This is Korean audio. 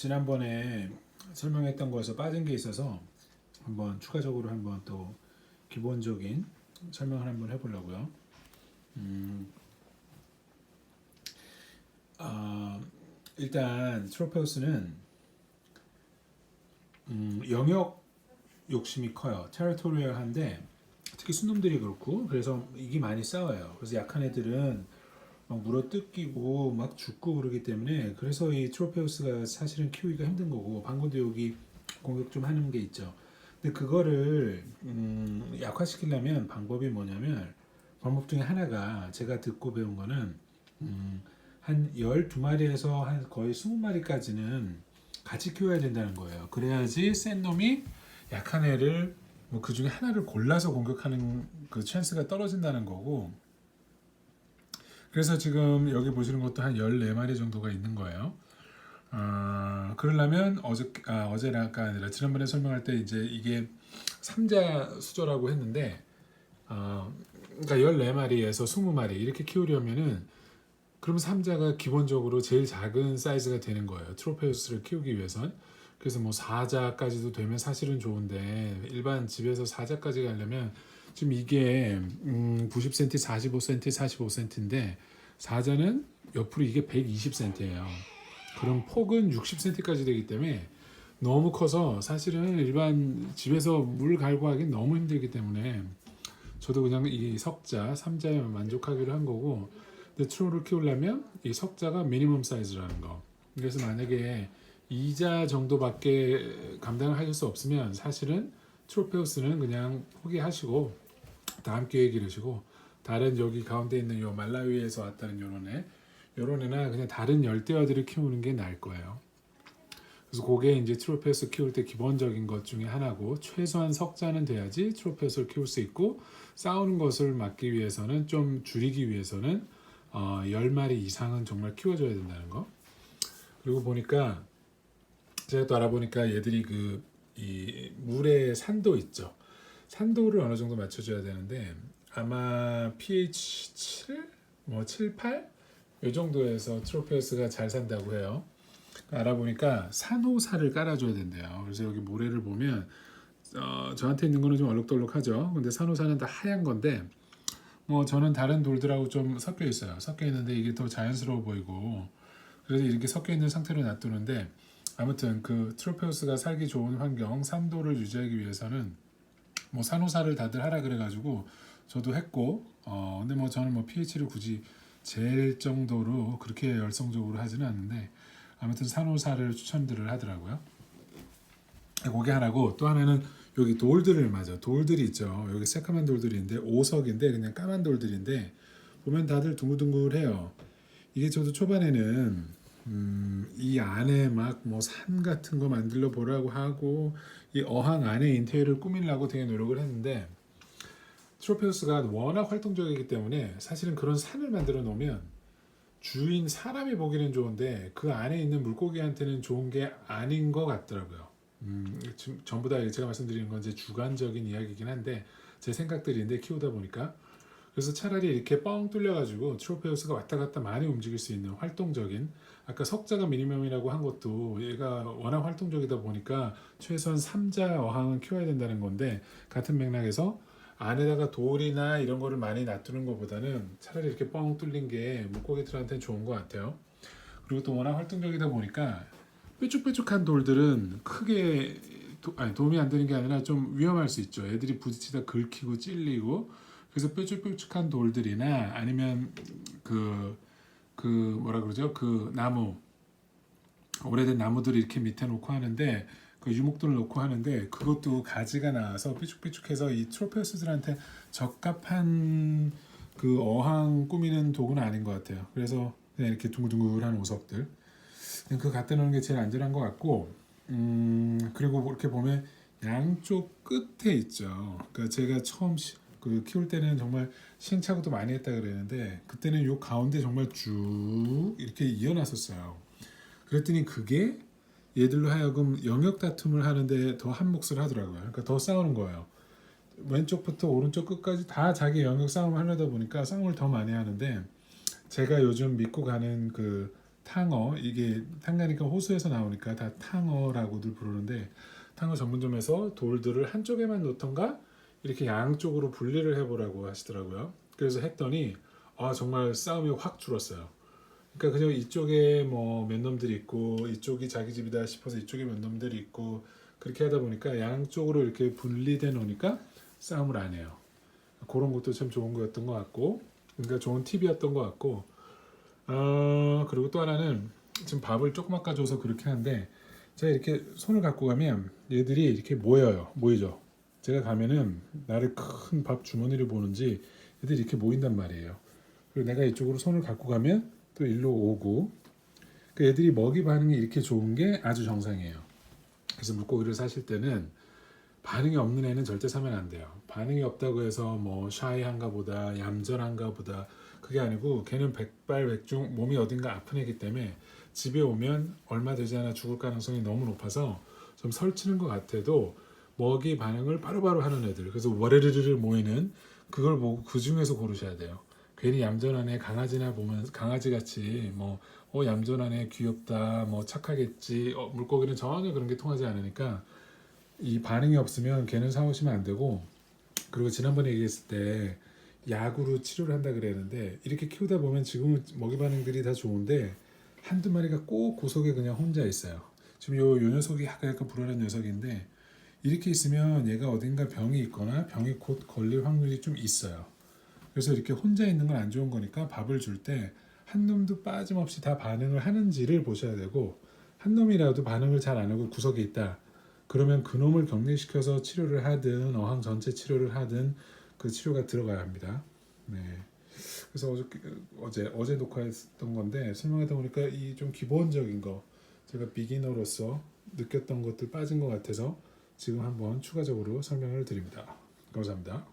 지난번에 설명했던 거에서 빠진 게 있어서 한번 추가적으로 한번 또 기본적인 설명을 한번 해보려고요. 아, 일단 트로페우스는 영역 욕심이 커요. 테리토리얼한데 특히 순놈들이 그렇고 그래서 이게 많이 싸워요. 그래서 약한 애들은 막 물어 뜯기고 막 죽고 그러기 때문에 그래서 이 트로페우스가 사실은 키우기가 힘든 거고 방금도 여기 공격 좀 하는 게 있죠. 근데 그거를 약화시키려면 방법이 뭐냐면 방법 중에 하나가 제가 듣고 배운 거는 한 12마리에서 한 거의 20마리까지는 같이 키워야 된다는 거예요. 그래야지 센 놈이 약한 애를 뭐 그 중에 하나를 골라서 공격하는 그 찬스가 떨어진다는 거고, 그래서 지금 여기 보시는 것도 한 14마리 정도가 있는 거예요. 그러려면 어제가 아니라 지난번에 설명할 때 이제 이게 삼자 수조라고 했는데, 그러니까 14마리에서 20마리 이렇게 키우려면은 그럼 삼자가 기본적으로 제일 작은 사이즈가 되는 거예요. 트로페우스를 키우기 위해선. 그래서 뭐 4자까지도 되면 사실은 좋은데 일반 집에서 4자까지 가려면 지금 이게 90cm, 45cm, 45cm인데 4자는 옆으로 이게 120cm예요. 그럼 폭은 60cm까지 되기 때문에 너무 커서 사실은 일반 집에서 물 갈고 하긴 너무 힘들기 때문에 저도 그냥 이 석자, 3자에 만족하기로 한 거고, 근데 트로를 키우려면 이 석자가 미니멈 사이즈라는 거. 그래서 만약에 2자 정도밖에 감당을 하실 수 없으면 사실은 트로페우스는 그냥 포기하시고 다음 기회에 기르시고, 다른 여기 가운데 있는 요 말라위에서 왔다는 요런 애나 그냥 다른 열대어들을 키우는 게 나을 거예요. 그래서 그게 이제 트로페우스 키울 때 기본적인 것 중에 하나고, 최소한 석자는 돼야지 트로페우스를 키울 수 있고, 싸우는 것을 막기 위해서는 좀 줄이기 위해서는 10마리 이상은 정말 키워줘야 된다는 거. 그리고 보니까 제가 또 알아보니까 얘들이 이 물의 산도 있죠. 산도를 어느 정도 맞춰줘야 되는데 아마 pH 7, 뭐 7, 8? 이 정도에서 트로페우스가 잘 산다고 해요. 알아보니까 산호사를 깔아줘야 된대요. 그래서 여기 모래를 보면 저한테 있는 거는 좀 얼룩덜룩하죠. 근데 산호사는 다 하얀 건데 뭐 저는 다른 돌들하고 좀 섞여 있어요. 섞여 있는데 이게 더 자연스러워 보이고, 그래서 이렇게 섞여 있는 상태로 놔두는데, 아무튼 그 트로페우스가 살기 좋은 환경, 산도를 유지하기 위해서는 뭐 산호사를 다들 하라 그래가지고 저도 했고, 근데 뭐 저는 뭐 pH를 굳이 잴 정도로 그렇게 열성적으로 하지는 않는데 아무튼 산호사를 추천들을 하더라고요. 그게 하나고, 또 하나는 여기 돌들을 맞아. 돌들이 있죠. 여기 새까만 돌들인데 오석인데 그냥 까만 돌들인데 보면 다들 둥글둥글해요. 이게 저도 초반에는 이 안에 막 뭐 산 같은 거 만들어 보라고 하고 이 어항 안에 인테리어를 꾸미려고 되게 노력을 했는데, 트로페우스가 워낙 활동적이기 때문에 사실은 그런 산을 만들어 놓으면 주인 사람이 보기는 좋은데 그 안에 있는 물고기한테는 좋은 게 아닌 것 같더라고요. 지금 전부 다 제가 말씀드리는 건 제 주관적인 이야기이긴 한데 제 생각들인데 키우다 보니까, 그래서 차라리 이렇게 뻥 뚫려가지고 트로페우스가 왔다 갔다 많이 움직일 수 있는 활동적인, 아까 석자가 미니멈이라고 한 것도 얘가 워낙 활동적이다 보니까 최소한 3자 어항은 키워야 된다는 건데, 같은 맥락에서 안에다가 돌이나 이런 거를 많이 놔두는 것보다는 차라리 이렇게 뻥 뚫린 게 물고기들한테는 좋은 것 같아요. 그리고 또 워낙 활동적이다 보니까 뾰족뾰족한 돌들은 크게 도움이 안 되는 게 아니라 좀 위험할 수 있죠. 애들이 부딪히다 긁히고 찔리고. 그래서 뾰족뾰족한 돌들이나 아니면 뭐라 그러죠? 그 나무, 오래된 나무들을 이렇게 밑에 놓고 하는데, 그 유목들을 놓고 하는데 그것도 가지가 나와서 삐죽삐죽해서 이 트로페우스들한테 적합한 그 어항 꾸미는 도구는 아닌 것 같아요. 그래서 그냥 이렇게 둥글둥글한 오석들, 그냥 그거 갖다 놓는 게 제일 안전한 것 같고, 그리고 이렇게 보면 양쪽 끝에 있죠. 그러니까 제가 처음 키울 때는 정말 시행착오도 많이 했다 그랬는데 그때는 요 가운데 정말 쭉 이렇게 이어놨었어요. 그랬더니 그게 얘들로 하여금 영역 다툼을 하는데 더 한 몫을 하더라고요. 그러니까 더 싸우는 거예요. 왼쪽부터 오른쪽 끝까지 다 자기 영역 싸움을 하려다 보니까 싸움을 더 많이 하는데, 제가 요즘 믿고 가는 그 탕어, 이게 탄가니까 호수에서 나오니까 다 탕어라고들 부르는데, 탕어 전문점에서 돌들을 한쪽에만 놓던가 이렇게 양쪽으로 분리를 해보라고 하시더라고요. 그래서 했더니 정말 싸움이 확 줄었어요. 그러니까 그냥 이쪽에 뭐 몇 놈들이 있고 이쪽이 자기 집이다 싶어서 이쪽에 몇 놈들이 있고, 그렇게 하다 보니까 양쪽으로 이렇게 분리돼 놓으니까 싸움을 안 해요. 그런 것도 참 좋은 거였던 것 같고, 그러니까 좋은 팁이었던 것 같고, 그리고 또 하나는 지금 밥을 조금 아까 줘서 그렇게 하는데, 제가 이렇게 손을 갖고 가면 얘들이 이렇게 모이죠. 제가 가면은 나를 큰 밥 주머니를 보는지 얘들이 이렇게 모인단 말이에요. 그리고 내가 이쪽으로 손을 갖고 가면 또 일로 오고, 그 애들이 먹이 반응이 이렇게 좋은 게 아주 정상이에요. 그래서 물고기를 사실 때는 반응이 없는 애는 절대 사면 안 돼요. 반응이 없다고 해서 뭐 샤이한가 보다, 얌전한가 보다, 그게 아니고 걔는 백발백중 몸이 어딘가 아픈 애기 때문에 집에 오면 얼마 되지 않아 죽을 가능성이 너무 높아서 좀 설치는 것 같아도 먹이 반응을 바로바로 하는 애들, 그래서 와르르르 모이는, 그걸 보고 그 중에서 고르셔야 돼요. 괜히 얌전한 애 강아지나 보면 강아지같이 뭐 얌전한 애 귀엽다 뭐 착하겠지, 물고기는 전혀 그런 게 통하지 않으니까 이 반응이 없으면 걔는 사오시면 안 되고. 그리고 지난번에 얘기했을 때 약으로 치료를 한다 그랬는데, 이렇게 키우다 보면 지금은 먹이 반응들이 다 좋은데 한두 마리가 꼭 구석에 그냥 혼자 있어요. 지금 요 녀석이 약간 불안한 녀석인데, 이렇게 있으면 얘가 어딘가 병이 있거나 병이 곧 걸릴 확률이 좀 있어요. 그래서 이렇게 혼자 있는 건 안 좋은 거니까 밥을 줄 때 한 놈도 빠짐없이 다 반응을 하는지를 보셔야 되고, 한 놈이라도 반응을 잘 안 하고 구석에 있다, 그러면 그 놈을 격리시켜서 치료를 하든 어항 전체 치료를 하든 그 치료가 들어가야 합니다. 네. 그래서 어제 녹화했던 건데 설명하다 보니까 이 좀 기본적인 거 제가 비기너로서 느꼈던 것들 빠진 것 같아서 지금 한번 추가적으로 설명을 드립니다. 감사합니다.